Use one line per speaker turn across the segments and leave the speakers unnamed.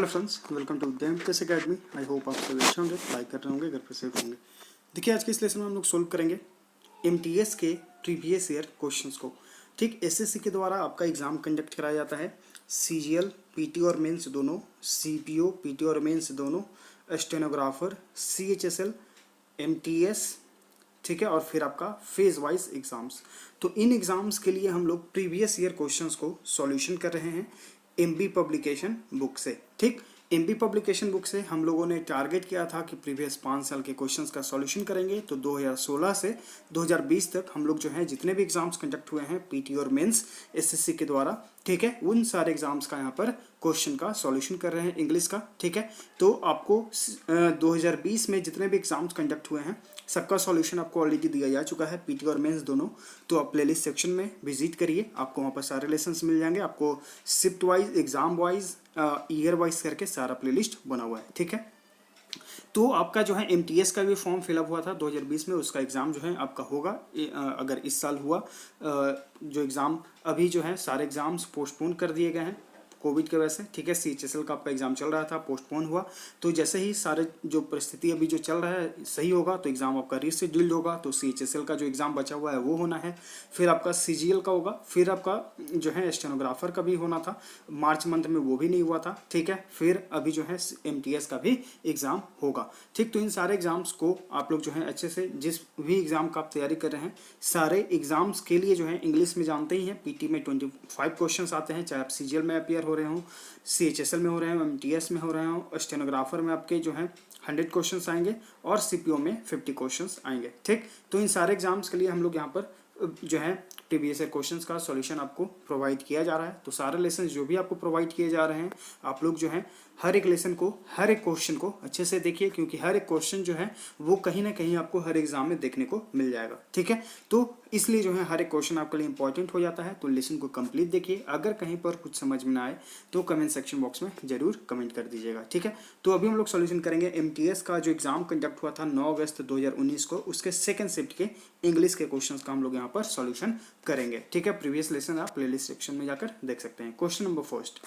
Friends, welcome to दैमटेस academy. I hope आप सभी अच्छे होंगे, लाइक कर रहे होंगे, घर पर सेफ होंगे। देखिए, आज के इस लेसन में हम लोग सोल्व करेंगे एमटीएस के प्रीवियस ईयर क्वेश्चंस को। ठीक, एसएससी के द्वारा आपका एग्जाम कंडक्ट कराया जाता है। सीजीएल पीटी और मेंस दोनों, सीपीओ पीटी और मेंस दोनों, स्टेनोग्राफर, सीएचएसएल, एमटीएस, ठीक है, और फिर आपका फेज वाइज एग्जाम्स। तो इन एग्जाम्स के लिए हम लोग प्रीवियस ईयर क्वेश्चंस को सॉल्यूशन कर रहे हैं एमबी पब्लिकेशन बुक से। ठीक, एमबी पब्लिकेशन बुक से हम लोगों ने टारगेट किया था कि प्रीवियस 5 साल के क्वेश्चंस का सॉल्यूशन करेंगे। तो 2016 से 2020 तक हम लोग जो है जितने भी एग्जाम्स कंडक्ट हुए हैं पीटी और मेंस एसएससी के द्वारा, ठीक है, उन सारे एग्जाम्स का यहाँ पर क्वेश्चन का सॉल्यूशन कर रहे हैं इंग्लिश का। ठीक है, तो आपको 2020 में जितने भी एग्जाम्स कंडक्ट हुए हैं सबका सॉल्यूशन आपको ऑलरेडी दिया जा चुका है, पीटी और मेंस दोनों। तो आप प्लेलिस्ट सेक्शन में विजिट करिए, आपको वहाँ पर सारे लेसन्स मिल जाएंगे। आपको shift wise, exam wise, year wise करके सारा प्लेलिस्ट बना हुआ है। ठीक है, तो आपका जो है एमटीएस का भी फॉर्म फिलअप हुआ था 2020 में, उसका एग्ज़ाम जो है आपका होगा अगर इस साल हुआ। जो एग्ज़ाम अभी जो है सारे एग्ज़ाम्स पोस्टपोन कर दिए गए हैं कोविड के वजह से। ठीक है, सीएचएसएल का आपका एग्जाम चल रहा था, पोस्टपोन हुआ। तो जैसे ही सारे जो परिस्थिति अभी जो चल रहा है सही होगा तो एग्जाम आपका रीशेड्यूल्ड होगा। तो सीएचएसएल का जो एग्जाम बचा हुआ है वो होना है, फिर आपका सीजीएल का होगा, फिर आपका जो है स्टेनोग्राफर का भी होना था मार्च मंथ में, वो भी नहीं हुआ था। ठीक है, फिर अभी जो है एमटीएस का भी एग्जाम होगा। ठीक, तो इन सारे एग्जाम्स को आप लोग जो है अच्छे से, जिस भी एग्जाम का आप तैयारी कर रहे हैं सारे एग्जाम्स के लिए जो है इंग्लिश में जानते ही हैं। पीटी में 25 क्वेश्चन आते हैं, चाहे आप सीजीएल में अपियर हो रहे हो, सीएचएसएल में हो रहे हो, एमटीएस में हो रहे हो, स्टेनोग्राफर में आपके जो है 100 क्वेश्चंस आएंगे और सीपीओ में 50 क्वेश्चंस आएंगे। ठीक, तो इन सारे एग्जाम्स के लिए हम लोग यहाँ पर जो है प्रीवियस ईयर क्वेश्चंस का सॉल्यूशन आपको प्रोवाइड किया जा रहा है। तो सारे लेसन जो भी आपको प्रोवाइड किए जा रहे हैं, आप लोग जो है हर एक लेसन को, हर एक क्वेश्चन को अच्छे से देखिए, क्योंकि हर एक क्वेश्चन जो है वो कहीं ना कहीं आपको हर एग्जाम में देखने को मिल जाएगा। ठीक है, तो इसलिए जो है हर एक क्वेश्चन आपके लिए इंपॉर्टेंट हो जाता है। तो लेसन को कंप्लीट देखिए, अगर कहीं पर कुछ समझ में ना आए तो कमेंट सेक्शन बॉक्स में जरूर कमेंट कर दीजिएगा। ठीक है, तो अभी हम लोग सॉल्यूशन करेंगे एमटीएस का जो एग्जाम कंडक्ट हुआ था 9 अगस्त 2019 को, उसके सेकंड शिफ्ट के इंग्लिश के क्वेश्चंस का हम लोग यहाँ पर सॉल्यूशन करेंगे। ठीक है, प्रीवियस लेसन आप प्लेलिस्ट सेक्शन में जाकर देख सकते हैं। Question number first,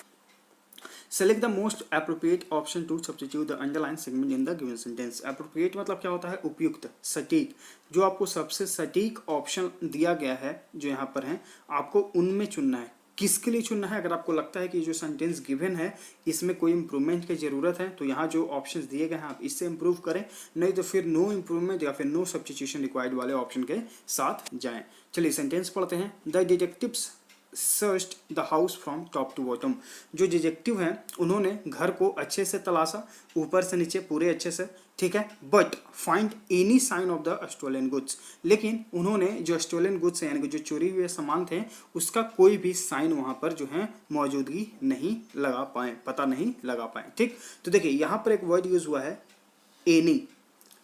select the most appropriate option to substitute the underline segment in the given sentence. Appropriate मतलब क्या होता है? उपयुक्त, सटीक। जो आपको सबसे सटीक ऑप्शन दिया गया है जो यहाँ पर है, आपको उनमें चुनना है। किसके लिए चुनना है? अगर आपको लगता है कि जो सेंटेंस गिवन है इसमें कोई इंप्रूवमेंट की जरूरत है तो यहाँ जो ऑप्शंस दिए गए हैं आप इससे इंप्रूव करें, नहीं तो फिर नो इंप्रूवमेंट या फिर नो सब्स्टिट्यूशन रिक्वायर्ड वाले ऑप्शन के साथ जाएं। चलिए सेंटेंस पढ़ते हैं। The detectives searched the house from top to bottom. जो डिटेक्टिव हैं उन्होंने घर को अच्छे से तलाशा, ऊपर से नीचे पूरे अच्छे से। ठीक है, but find any sign of the stolen goods. लेकिन उन्होंने जो स्टोलन गुड्स यानी कि जो चोरी हुए सामान थे उसका कोई भी साइन वहां पर जो है मौजूदगी नहीं लगा पाए, पता नहीं लगा पाए। ठीक, तो देखिए यहाँ पर एक वर्ड यूज हुआ है एनी।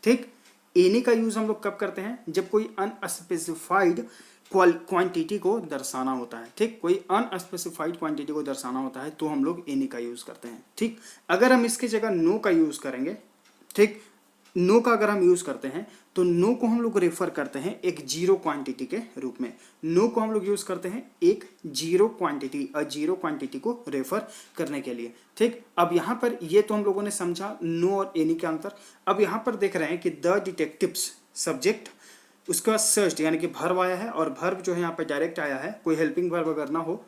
ठीक, एनी का यूज हम लोग कब करते हैं? जब कोई अनस्पेसिफाइड क्वांटिटी को दर्शाना होता है। ठीक, कोई अनस्पेसिफाइड क्वांटिटी को दर्शाना होता है तो हम लोग एनी का यूज करते हैं। ठीक, अगर हम इसकी जगह नो का यूज करेंगे, ठीक, नो का अगर हम यूज करते हैं तो नो को हम लोग रेफर करते हैं एक जीरो क्वांटिटी के रूप में। नो को हम लोग यूज करते हैं एक जीरो क्वांटिटी को रेफर करने के लिए। ठीक, अब यहां पर ये तो हम लोगों ने समझा नो और एनी का अंतर। अब यहां पर देख रहे हैं कि द डिटेक्टिव्स सब्जेक्ट, उसके बाद सर्च यानी कि भर्ब आया है और भर्ब जो है यहाँ पे डायरेक्ट आया है, कोई हेल्पिंग भर्ब अगर ना हो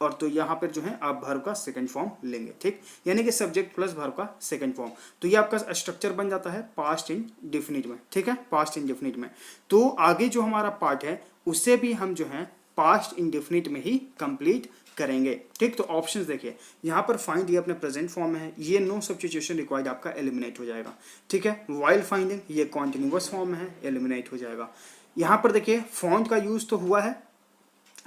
और तो यहाँ पर जो है आप भर्ब का सेकंड फॉर्म लेंगे। ठीक, यानी कि सब्जेक्ट प्लस भर्ब का सेकंड फॉर्म, तो ये आपका स्ट्रक्चर बन जाता है पास्ट इंडेफिनिट में। ठीक है, पास्ट इंडेफिनिट में। तो आगे जो हमारा पार्ट है उसे भी हम जो है पास्ट इंडेफिनिट में ही कंप्लीट करेंगे। ठीक, तो ऑप्शंस देखिए, यहाँ पर फाइंड ये अपने प्रेजेंट फॉर्म में है, ये नो सब्स्टिट्यूशन रिक्वायर्ड आपका एलिमिनेट हो जाएगा। ठीक है, वाइल फाइंडिंग ये कॉन्टिन्यूअस फॉर्म में है, एलिमिनेट हो जाएगा। यहाँ पर देखिए फॉन्ट का यूज तो हुआ है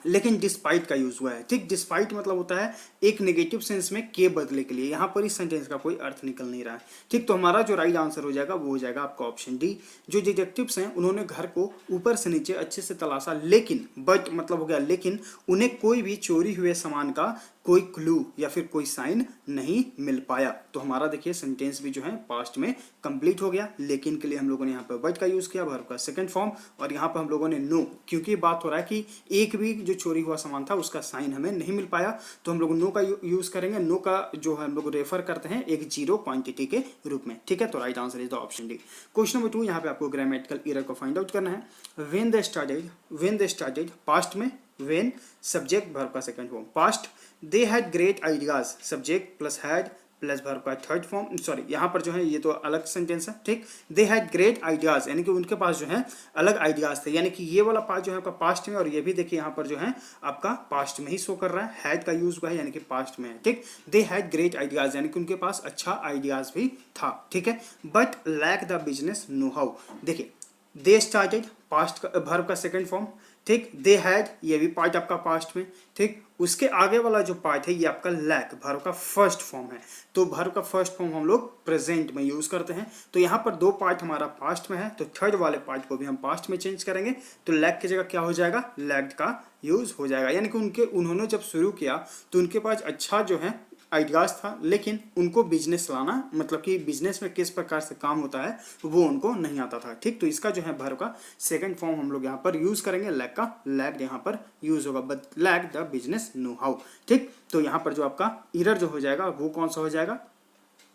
लेकिन डिस्पाइट का यूज हुआ है। ठीक, डिस्पाइट मतलब होता है एक नेगेटिव सेंस में के बदले के लिए, यहाँ पर इस सेंटेंस का कोई अर्थ निकल नहीं रहा है। ठीक, तो हमारा जो राइट आंसर हो जाएगा वो हो जाएगा आपका ऑप्शन डी। जो डिटेक्टिव्स हैं उन्होंने घर को ऊपर से नीचे अच्छे से तलाशा, लेकिन बट मतलब हो गया लेकिन उन्हें कोई भी चोरी हुए सामान का कोई क्लू या फिर कोई साइन नहीं मिल पाया। तो हमारा देखिए सेंटेंस भी जो है पास्ट में कंप्लीट हो गया। लेकिन के लिए हम लोगों ने यहाँ पर बट का यूज किया, वर्ब का सेकंड फॉर्म, और यहाँ पर हम लोगों ने नो, क्योंकि बात हो रहा है कि एक भी जो चोरी हुआ सामान था उसका साइन हमें नहीं मिल पाया, तो हम लोग नो का यूज करेंगे। नो का जो है हम लोग रेफर करते हैं एक जीरो क्वांटिटी के रूप में, ठीक है। तो right answer is the option D. Question number 2, यहाँ पे आपको ग्रामेटिकल एरर को फाइंड आउट करना है। व्हेन दे स्टार्टेड पास्ट में, व्हेन सब्जेक्ट वर्ब का second form, past they had great ideas, subject plus had plus verb का third form, sorry यहाँ पर जो है ये तो अलग सेंटेंस है, ठीक। दे हैड ग्रेट आइडियाज यानी कि उनके पास जो है अलग आइडियाज थे, यानी कि ये वाला पार्ट जो है आपका पास्ट में, और ये भी देखिए यहाँ पर जो है आपका पास्ट में ही शो कर रहा है, हैड का यूज हुआ है यानी कि पास्ट में है, ठीक। दे हैड ग्रेट आइडियाज यानी कि उनके पास अच्छा आइडियाज भी था, ठीक है। But lack the business know how, देखिए दे स्टार्टेड पास्ट का वर्ब का सेकंड फॉर्म, ठीक। दे हैड ये भी पार्ट आपका पास्ट में, ठीक। उसके आगे वाला जो पार्ट है ये आपका लैक वर्ब का फर्स्ट फॉर्म है, तो वर्ब का फर्स्ट फॉर्म हम लोग प्रेजेंट में यूज करते हैं। तो यहाँ पर दो पार्ट हमारा पास्ट में है, तो थर्ड वाले पार्ट को भी हम पास्ट में चेंज करेंगे, तो लैक की जगह क्या हो जाएगा, लैक्ड का यूज हो जाएगा। यानी कि उन्होंने जब शुरू किया तो उनके पास अच्छा जो है आइडियाज था, लेकिन उनको बिजनेस लाना, मतलब कि बिजनेस में किस प्रकार से काम होता है वो उनको नहीं आता था, ठीक। तो इसका जो है वर्ब का सेकंड फॉर्म हम लोग यहाँ पर यूज करेंगे लैक का, लैक्ड यहाँ पर यूज होगा, but lack the business know how, ठीक। तो यहाँ पर जो आपका एरर जो हो जाएगा वो कौन सा हो जाएगा,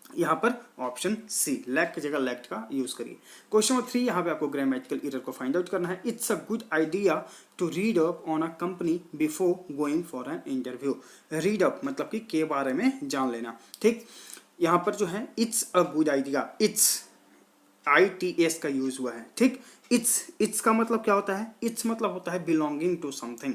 यहाँ पर ऑप्शन सी, लैक की जगह लैक्ड का यूज करिए। क्वेश्चन नंबर 3, यहाँ पे आपको ग्रामेटिकल एरर को फाइंड आउट करना है। It's a good idea to read up on a company before going for an interview. Read up मतलब कि के बारे में जान लेना, ठीक। यहाँ पर जो है it's a good idea, it's ITS का यूज हुआ है, ठीक। इट्स का मतलब क्या होता है, इट्स मतलब होता है belonging to something,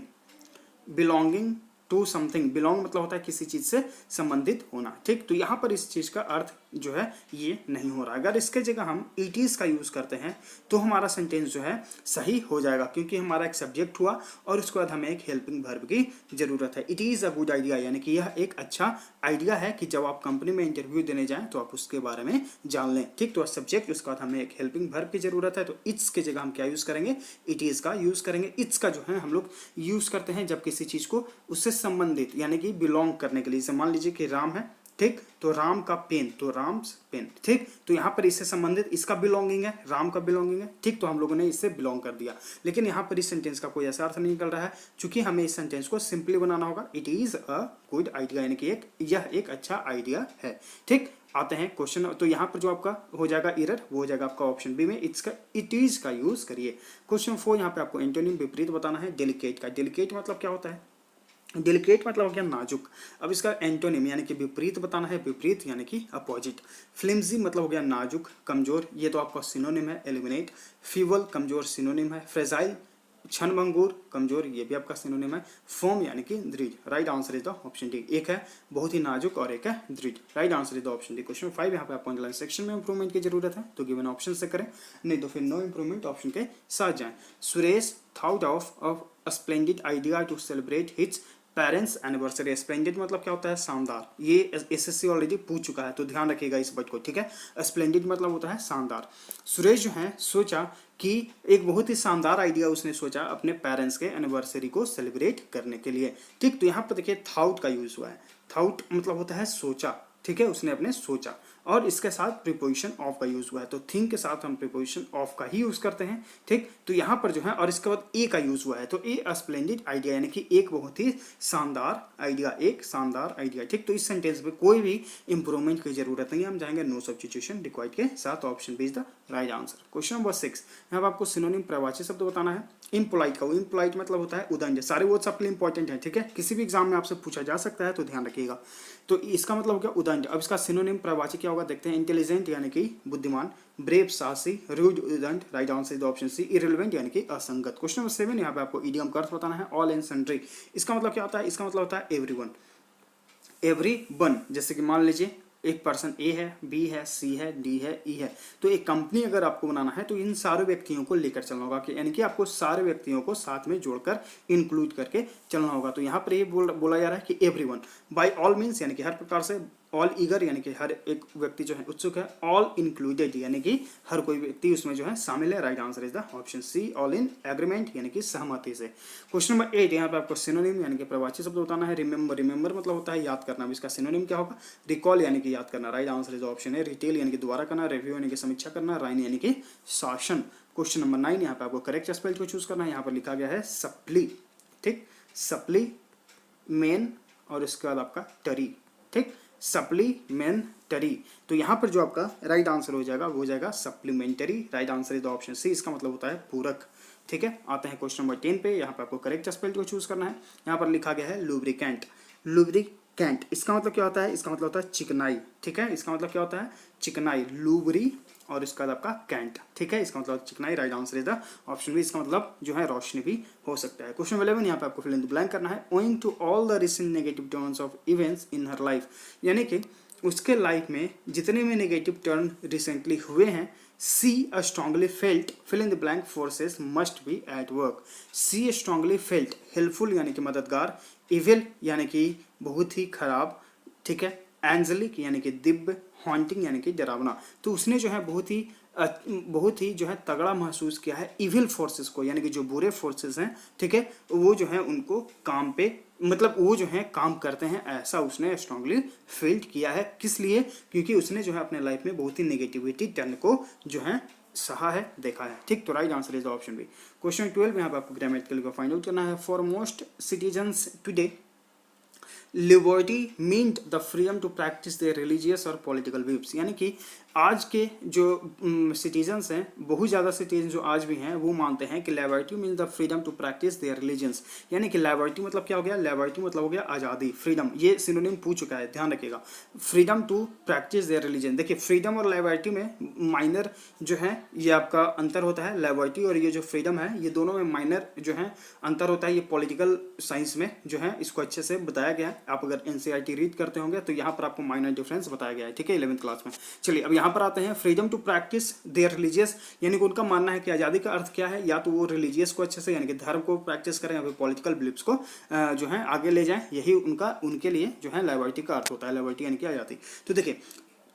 belonging to something, belong मतलब होता है किसी चीज से संबंधित होना, ठीक। तो यहाँ पर इस चीज का अर्थ जो है ये नहीं हो रहा। अगर इसके जगह हम इट इज का यूज करते हैं तो हमारा सेंटेंस जो है सही हो जाएगा, क्योंकि हमारा एक सब्जेक्ट हुआ और उसके बाद हमें एक हेल्पिंग वर्ब की जरूरत है। It is a good idea यानी कि यह एक अच्छा आइडिया है कि जब आप कंपनी में इंटरव्यू देने जाएं तो आप उसके बारे में जान लें, ठीक। तो सब्जेक्ट, उसके बाद हमें एक हेल्पिंग वर्ब की जरूरत है, तो इट्स की जगह हम क्या यूज करेंगे, इट इज का यूज करेंगे। इट्स का जो है हम लोग यूज करते हैं जब किसी चीज को उससे संबंधित यानी कि बिलोंग करने के लिए, जैसे मान लीजिए कि राम है, ठीक। तो राम का पेन, तो राम्स पेन, ठीक। तो यहाँ पर इससे संबंधित इसका बिलोंगिंग है, राम का बिलोंगिंग है, ठीक। तो हम लोगों ने इससे बिलोंग कर दिया, लेकिन यहाँ पर इस सेंटेंस का कोई ऐसा अर्थ नहीं निकल रहा है, क्योंकि हमें इस सेंटेंस को सिंपली बनाना होगा। It is a good idea यानी कि यह एक अच्छा आइडिया है, ठीक। आते हैं क्वेश्चन, तो यहाँ पर जो आपका हो जाएगा एरर वो हो जाएगा आपका ऑप्शन बी में, इट इज का यूज करिए। क्वेश्चन 4, यहाँ पे आपको एंटोनिम विपरीत बताना है डेलिकेट का। डेलिकेट मतलब क्या होता है, डेलिकेट मतलब हो गया नाजुक। अब इसका एंटोनिम यानी कि विपरीत बताना है, विपरीत यानी कि अपोजिट। फ्लिम्जी मतलब हो गया नाजुक, कमजोर, ये तो आपका सिनोनिम है, एलिमिनेट। फीवल कमजोर सिनोनिम है। फ्रेजाइल क्षणभंगुर कमजोर, ये भी आपका सिनोनिम है। फर्म यानी कि दृढ़। Right answer is the option D. एक है बहुत ही नाजुक और एक है दृढ़। Right answer is the option D. Question 5, यहाँ पे आपको अंडरलाइन सेक्शन में इंप्रूवमेंट की जरूरत है, तो गिवन ऑप्शन से करें, नहीं तो फिर नो इंप्रूवमेंट ऑप्शन के साथ जाएं। Suresh thought of a splendid idea to celebrate his parents anniversary. Splendid मतलब क्या होता है, शानदार। ये एसएससी ऑलरेडी पूछ चुका है, तो ध्यान रखिएगा इस बात को, ठीक है। स्प्लेंडिड मतलब होता है शानदार। सुरेश जो है सोचा कि एक बहुत ही शानदार आइडिया उसने सोचा अपने पेरेंट्स के एनिवर्सरी को सेलिब्रेट करने के लिए, ठीक। तो यहाँ पर देखिए थाउट का यूज हुआ है। थाउट मतलब होता है सोचा, ठीक है, उसने अपने सोचा, और इसके साथ प्रीपोजिशन ऑफ का यूज हुआ है, तो थिंक के साथ हम प्रीपोजिशन ऑफ का ही यूज करते हैं, ठीक। तो यहाँ पर जो है और इसके बाद ए का यूज हुआ है, तो ए स्प्लेंडिड आइडिया यानी कि एक बहुत ही शानदार आइडिया, एक शानदार आइडिया, ठीक। तो इस सेंटेंस में कोई भी इंप्रूवमेंट की जरूरत नहीं है, हम जाएंगे नो सब्स्टिट्यूशन रिक्वायर्ड के साथ, option B is the right answer. Question number 6, यहाँ पर आपको सिनोनिम प्रवाची शब्द बताना है। इम्पोलाइट का, इम्पोलाइट मतलब होता है उदंड। सारे वर्ड्स आपके लिए इंपॉर्टेंट है, ठीक है, किसी भी एग्जाम में आपसे पूछा जा सकता है, तो ध्यान रखिएगा। तो इसका मतलब हो गया उदंड। अब इसका सिनोनिम प्रवाची क्या होगा देखते हैं। इंटेलिजेंट यानी कि बुद्धिमान, ब्रेव साहसी, रूड उदंड। Right answer is option C, irrelevant यानी कि असंगत। क्वेश्चन नंबर 7, यहाँ पे आपको इडियम का अर्थ बताना है। ऑल एंड सन्ड्री, इसका मतलब क्या होता है, इसका मतलब होता है एवरीवन, एवरीवन। जैसे कि मान लीजिए एक पर्सन ए है, बी है, सी है, डी है, ई है, तो एक कंपनी अगर आपको बनाना है तो इन सारे व्यक्तियों को लेकर चलना होगा, कि यानी कि आपको सारे व्यक्तियों को साथ में जोड़कर इंक्लूड करके चलना होगा। तो यहाँ पर ये बोला जा रहा है कि एवरीवन, बाय ऑल मीन्स यानी कि हर प्रकार से, ऑल ईगर यानी कि हर एक व्यक्ति जो है उत्सुक है, ऑल इंक्लूडेड यानी कि हर कोई व्यक्ति उसमें जो है शामिल है। Right answer is the option C, all in agreement यानी कि सहमति से। क्वेश्चन नंबर 8, यहाँ पे आपको सिनोनिम यानी कि प्रवाची शब्द बताना है। रिमेंबर, रिमेंबर मतलब होता है याद करना, इसका सिनोनिम क्या होगा, रिकॉल यानी कि याद करना। राइट आंसर इज ऑप्शन है, रिटेल यानी कि दोबारा करना, रिव्यू यानी कि समीक्षा करना, राइन यानी कि शासन। क्वेश्चन नंबर 9, यहाँ पे आपको करेक्ट स्पेल को चूज करना है। यहाँ पर लिखा गया है सप्ली, ठीक, सप्लीमेन और उसके बाद आपका टरी, ठीक, सप्लीमेंटरी। तो यहाँ पर जो आपका राइट आंसर हो जाएगा वो हो जाएगा supplementary. Right answer is the option C, इसका मतलब होता है पूरक। ठीक है, आते हैं क्वेश्चन नंबर 10 पे। यहाँ पर आपको करेक्ट स्पेल को चूज करना है। यहाँ पर लिखा गया है लुब्रिकेंट। लुब्रिकेंट इसका मतलब क्या होता है? इसका मतलब होता है चिकनाई। ठीक है, इसका मतलब क्या होता है? चिकनाई। लुब्री और इसका आपका कैंट। ठीक है, इसका मतलब चिकनाई। Right answer is the option B, इसका मतलब जो है रोशनी भी हो सकता है। क्वेश्चन 11 यहाँ पे आपको फिल इन द ब्लैंक करना है। Owing to all the recent negative turns of events in her life, यानी कि उसके लाइफ में जितने भी नेगेटिव टर्न रिसेंटली हुए हैं, C a strongly felt fill in the blank forces must be at work. C strongly felt, helpful यानी कि मददगार, इविल यानी कि बहुत ही खराब, ठीक है, एंजेलिक यानी कि दिव्य, हॉन्टिंग यानी कि डरावना। तो उसने जो है बहुत ही जो है तगड़ा महसूस किया है इविल फोर्सेस को, यानी कि जो बुरे फोर्सेस हैं, ठीक है, वो जो है उनको काम पे, मतलब वो जो है काम करते हैं, ऐसा उसने स्ट्रांगली फील किया है। किस लिए? क्योंकि उसने जो है अपने लाइफ में बहुत ही नेगेटिविटी टर्न को जो है सहा है, देखा है। ठीक, तो right answer is the option B. Question 12 यहाँ पे आपको ग्रामेटिकल को फाइंड आउट करना है। For most citizens today liberty meant the freedom to practice their religious और पॉलिटिकल व्यूज, यानी कि आज के जो सिटीजन्स हैं, बहुत ज़्यादा सिटीजन जो आज भी हैं, वो मानते हैं कि liberty means the freedom to practice their religions. यानी कि लिबर्टी मतलब क्या हो गया? लिबर्टी मतलब हो गया आज़ादी, फ्रीडम। ये सिनोनिम पूछ चुका है, ध्यान रखिएगा। Freedom to practice their religion, देखिए फ्रीडम और लिबर्टी में माइनर जो है ये आपका अंतर होता है। लिबर्टी और ये जो फ्रीडम है, ये दोनों में माइनर जो है अंतर होता है। ये पॉलिटिकल साइंस में जो है इसको अच्छे से बताया गया है। आप अगर एनसीईआरटी रीड करते होंगे तो यहाँ पर आपको माइनर डिफरेंस बताया गया है, ठीक है, 11th क्लास में। चलिए अब यहाँ पर आते हैं। Freedom to practice their religious, यानी कि उनका मानना है कि आज़ादी का अर्थ क्या है? या तो वो रिलीजियस को अच्छे से यानी कि धर्म को प्रैक्टिस करें, या फिर पॉलिटिकल बिलीफ्स को जो है आगे ले जाएं, यही उनके लिए जो है लिबर्टी का अर्थ होता है। लिबर्टी यानी कि आज़ादी। तो देखिए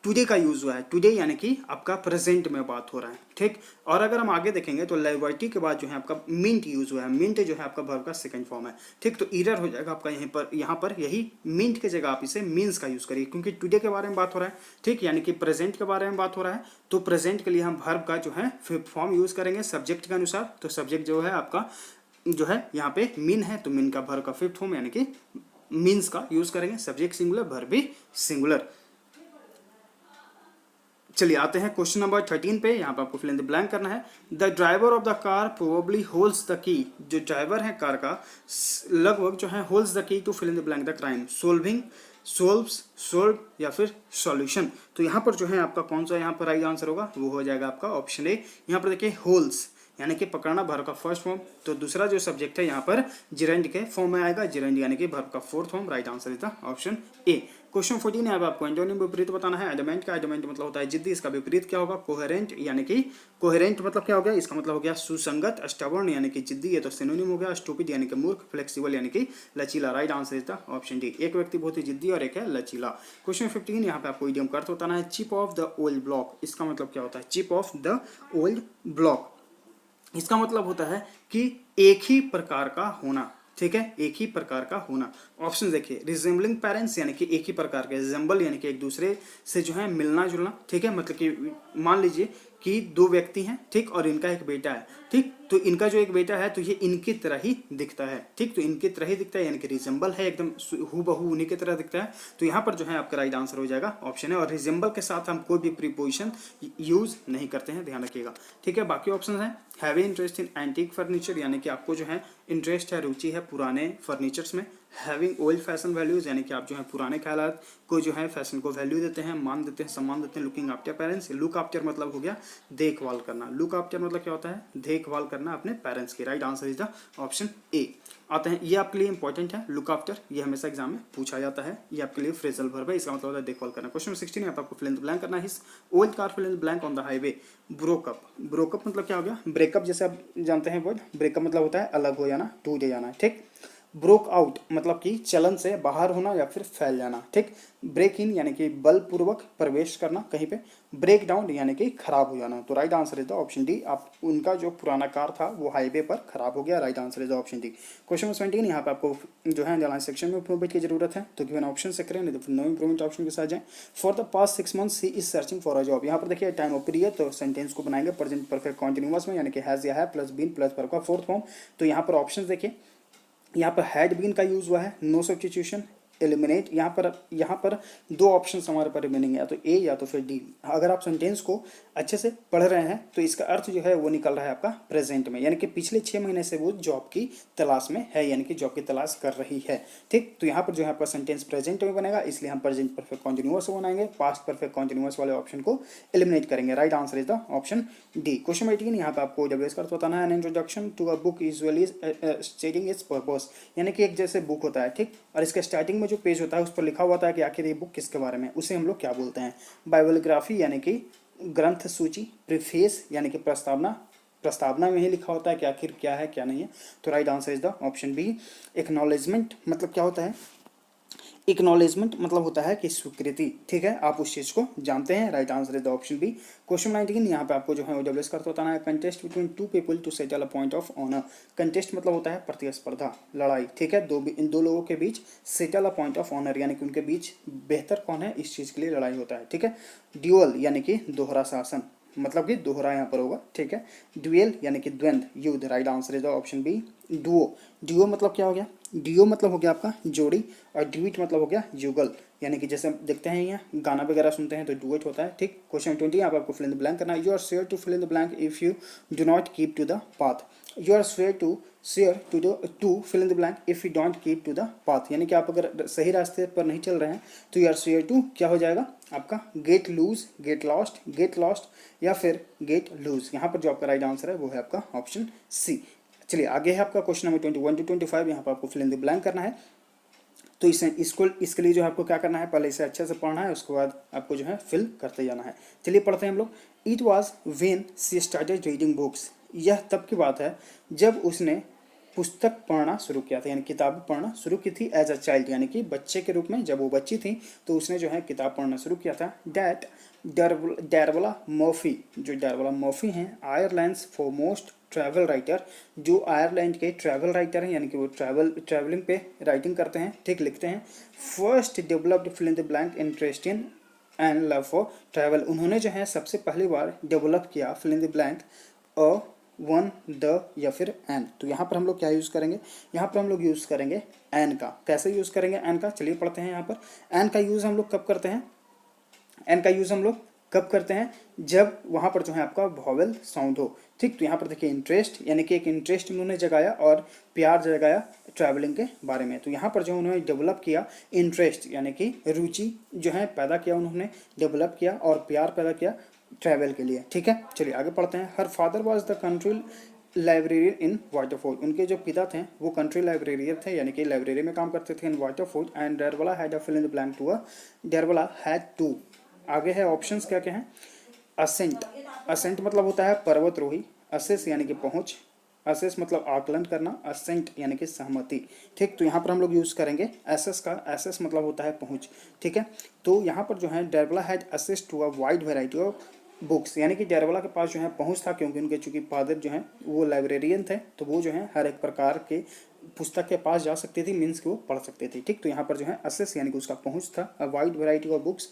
टुडे का यूज हुआ है, टुडे यानी कि आपका प्रेजेंट में बात हो रहा है, ठीक। और अगर हम आगे देखेंगे तो लिबर्टी के बाद जो है आपका मिंट यूज हुआ है। मिंट जो है आपका वर्ब का सेकंड फॉर्म है, ठीक। तो एरर हो जाएगा आपका यहाँ पर यही मिंट की जगह आप इसे मीन्स का यूज करिए, क्योंकि टुडे के बारे में बात हो रहा है, ठीक, यानी कि प्रेजेंट के बारे में बात हो रहा है। तो प्रेजेंट के लिए हम वर्ब का जो है फिफ्थ फॉर्म यूज करेंगे सब्जेक्ट के अनुसार। तो सब्जेक्ट जो है आपका जो है यहाँ पे मीन है, तो मीन का वर्ब का फिफ्थ फॉर्म यानी कि मीन्स का यूज करेंगे। सब्जेक्ट सिंगुलर, वर्ब भी सिंगुलर। चलिए आते हैं क्वेश्चन नंबर 13 पे। यहाँ पे आपको फिल इन द ब्लैंक करना है। The driver of the car probably holds the key, जो ड्राइवर है कार का लगभग जो है holds the key to fill in the blank the crime, solving, solves, solve या फिर सॉल्यूशन। तो यहाँ पर जो है आपका कौन सा यहाँ पर राइट आंसर होगा? वो हो जाएगा आपका ऑप्शन ए। यहाँ पर देखिए होल्स यानी कि पकड़ना, वर्ब का फर्स्ट फॉर्म। तो दूसरा जो सब्जेक्ट है यहाँ पर जिरेंड के फॉर्म में आएगा, जिरेंड यानी कि वर्ब का fourth form. Right answer is the option A. Question 14 यहाँ पे आपको एंटोनिम विपरीत बताना है। एडमेंट का एडमेंट मतलब होता है जिद्दी, इसका विपरीत क्या होगा? कोहेरेंट, यानी कि कोहेरेंट मतलब क्या हो गया? इसका मतलब हो गया सुसंगत। स्टबर्न यानी कि जिद्दी, ये तो सिनोनिम हो गया। स्टूपिड यानी कि मूर्ख। फ्लेक्सिबल यानी कि लचीला। Right answer is the option D. एक व्यक्ति बहुत ही जिद्दी और एक है लचीला। क्वेश्चन 15 यहाँ पे आपको इडियम का अर्थ बताना है। Chip off the old block, इसका मतलब क्या होता है? Chip off the old block, इसका मतलब होता है कि एक ही प्रकार का होना, ठीक है, एक ही प्रकार का होना। ऑप्शन देखिए, रिजेंबलिंग पेरेंट्स यानी कि एक ही प्रकार के, रिजेंबल यानी कि एक दूसरे से जो है मिलना जुलना, ठीक है, मतलब कि मान लीजिए कि दो व्यक्ति हैं, ठीक, और इनका एक बेटा है, ठीक, तो इनका जो एक बेटा है तो ये इनकी तरह ही दिखता है, ठीक, तो इनकी तरह ही दिखता है यानी कि रिजेंबल है, एकदम हूबहू उन्हीं की तरह दिखता है। तो यहाँ पर जो है आपका राइट आंसर हो जाएगा ऑप्शन है। और रिजेंबल के साथ हम कोई भी प्रीपोजिशन यूज नहीं करते हैं, ध्यान रखिएगा, ठीक है। बाकी ऑप्शन है heavy interest in antique furniture, यानी कि आपको जो है इंटरेस्ट है, रुचि है पुराने फर्नीचर्स में। हैविंग ओल्ड फैशन वैल्यूज, यानी कि आप जो है पुराने ख्यालात को जो है फैशन को वैल्यू देते हैं, मान देते हैं, सम्मान देते हैं। Looking after parents, look after मतलब हो गया देखभाल करना। लुक आफ्टर मतलब क्या होता है? देखभाल करना अपने पेरेंट्स की। Right answer is the option A. आते हैं, ये आपके लिए इंपॉर्टेंट है, लुक आफ्टर, ये हमेशा एग्जाम में पूछा जाता है। ये आपके लिए फ्रेजल वर्ब है, इसका मतलब होता है देखभाल करना। क्वेश्चन 16 यहाँ पर आपको फिल इन द ब्लैंक करना है। Old car fill in the blank on the highway. Broke up, broke up मतलब क्या हो गया? ब्रेकअप, जैसे आप जानते हैं वर्ड ब्रेकअप मतलब होता है अलग हो जाना, टूट जाना, ठीक। ब्रोक आउट मतलब कि चलन से बाहर होना या फिर फैल जाना, ठीक। ब्रेक इन यानी कि बलपूर्वक प्रवेश करना कहीं पे। ब्रेक डाउन यानी कि खराब हो जाना। तो right answer is the option D. आप उनका जो पुराना कार था वो हाईवे पर खराब हो गया। Right answer is the option D. Question 17 यहाँ पे आपको जो है अंडरलाइन सेक्शन में इंप्रूवमेंट की जरूरत है, तो गिवन ऑप्शन से करें, नहीं तो फिर नो इंप्रूवमेंट ऑप्शन के साथ जाएं। For the past 6 months he is searching for a job. यहाँ पर देखिए टाइम ऑफ पीरियड, तो सेंटेंस को बनाएंगे प्रेजेंट परफेक्ट कॉन्टिन्यूअस में, यानी कि हैज या है प्लस बीन प्लस वर्ब का फोर्थ फॉर्म। तो यहाँ पर ऑप्शन देखिए, यहाँ पर हैड बीन का यूज हुआ है, नो सब्स्टिट्यूशन, एलिमिनेट। यहाँ पर दो ऑप्शन हमारे पास रिमेनिंग है, या तो ए या तो फिर डी। अगर आप सेंटेंस को अच्छे से पढ़ रहे हैं तो इसका अर्थ जो है वो निकल रहा है आपका प्रेजेंट में, यानी कि पिछले 6 महीने से वो जॉब की तलाश में है, यानी कि जॉब की तलाश कर रही है। ठीक, तो यहाँ पर जो है आपका सेंटेंस प्रेजेंट में बनेगा, इसलिए हम प्रेजेंट परफेक्ट कॉन्टिन्यूअस बनाएंगे, पास्ट परफेक्ट कॉन्टिन्यूअस वाले ऑप्शन को एलिमिनेट करेंगे। Right answer is the option D. Question 18, यहाँ पे आपको डब्ल्यूएस का अर्थ बताना है। An introduction to a book usually stating its purpose, यानी कि एक जैसे बुक होता है, ठीक, और इसके स्टार्टिंग में जो पेज होता है उस पर लिखा हुआ होता है कि आखिर ये बुक किसके बारे में, उसे हम लोग क्या बोलते हैं? बायोग्राफी, यानी कि ग्रंथ सूची। प्रीफेस, यानी कि प्रस्तावना में ही लिखा होता है कि आखिर क्या है क्या नहीं है। तो right answer is the option B. Acknowledgement मतलब क्या होता है? एक्नॉलेजमेंट मतलब होता है कि स्वीकृति, ठीक है, आप उस चीज़ को जानते हैं। Right answer is the option B. Question 19, यहाँ पे आपको जो है ओडब्ल्यूएस का अर्थ बताना है। Contest between two people to settle a point of honour. Contest मतलब होता है प्रतिस्पर्धा, लड़ाई, ठीक है, इन दो लोगों के बीच settle a point of honour, यानी कि उनके बीच बेहतर कौन है इस चीज़ के लिए लड़ाई होता है, ठीक है। ड्यूअल यानी कि दोहरा शासन, मतलब कि दोहरा यहाँ पर होगा, ठीक है। ड्यूएल यानी कि द्वंद्व, युद्ध। Right answer is the option B. Duo मतलब क्या हो गया? डुओ मतलब हो गया आपका जोड़ी, और ड्यूट मतलब हो गया युगल, यानी कि जैसे देखते हैं यहाँ गाना वगैरह सुनते हैं तो डुएट होता है, ठीक। क्वेश्चन 20, यहाँ पर आपको फिल इन द ब्लैंक करना है। You are sure to fill in the blank if you do not keep to the path. You are sure to fill in the blank if you don't keep to the path, यानी कि आप अगर सही रास्ते पर नहीं चल रहे हैं तो यू आर श्योर टू क्या हो जाएगा आपका? गेट लूज, गेट लॉस्ट या फिर गेट लूज। यहाँ पर जो आपका राइट आंसर है वो है आपका ऑप्शन सी। चलिए आगे है आपका क्वेश्चन नंबर 21 टू 25, यहाँ पर आपको फिल इन द ब्लैंक करना है। तो इसके लिए जो है आपको क्या करना है, पहले इसे अच्छे से पढ़ना है, उसके बाद आपको जो है फिल करते जाना है। चलिए पढ़ते हैं हम लोग। It was when she started reading books, यह तब की बात है जब उसने पुस्तक पढ़ना शुरू किया था, यानी किताब पढ़ना शुरू की थी एज अ चाइल्ड, यानी कि बच्चे के रूप में जब वो बच्ची थी तो उसने जो है किताब पढ़ना शुरू किया था। डैट डैरवला मर्फी, जो डैरवला मर्फी हैं, आयरलैंड्स फॉरमोस्ट ट्रैवल राइटर, जो आयरलैंड के ट्रैवल राइटर हैं, यानी कि वो ट्रैवलिंग पे राइटिंग करते हैं, ठीक, लिखते हैं। First developed fill in the blank interest in and love for travel, उन्होंने जो है सबसे पहली बार डेवलप किया fill in the blank a one the या फिर एन। तो यहाँ पर हम लोग क्या यूज़ करेंगे? यहाँ पर हम लोग यूज़ करेंगे एन का। कैसे यूज़ करेंगे एन का? चलिए पढ़ते हैं। यहाँ पर एन का यूज़ हम लोग कब करते हैं? एन का यूज़ हम लोग कब करते हैं? जब वहाँ पर जो है आपका वॉवेल साउंड हो, ठीक। तो यहाँ पर देखिए इंटरेस्ट, यानी कि एक इंटरेस्ट उन्होंने जगाया और प्यार जगाया ट्रैवलिंग के बारे में। तो यहाँ पर जो उन्होंने डेवलप किया इंटरेस्ट, यानी कि रुचि जो है पैदा किया, उन्होंने डेवलप किया और प्यार पैदा किया ट्रैवल के लिए, ठीक है। चलिए आगे पढ़ते हैं। Her father was the country librarian in Waterford, उनके जो पिता थे वो कंट्री लाइब्रेरियन थे, यानी कि लाइब्रेरी में काम करते थे in Waterford. And Dervla had a fill in the blank to a, Dervla had to, आगे है ऑप्शंस क्या क्या हैं? असेंट, असेंट मतलब होता है पर्वतरोही। असेस यानी कि पहुंच, असेस मतलब आकलन करना, असेंट यानी कि सहमति, ठीक। तो यहाँ पर हम लोग यूज़ करेंगे एसेस का। एसेस मतलब होता है पहुंच, ठीक है। तो यहाँ पर जो है Dervla had access to a wide variety of books, यानी कि डेरवला के पास जो है पहुंच था, क्योंकि उनके चूंकि फादर जो हैं वो लाइब्रेरियन थे, तो वो जो है हर एक प्रकार के पुस्तक के पास जा सकती थी, मीन्स कि वो पढ़ सकते थे, ठीक। तो यहाँ पर जो है असेस यानी कि उसका पहुंच था, अ वाइड वेराइटी ऑफ बुक्स।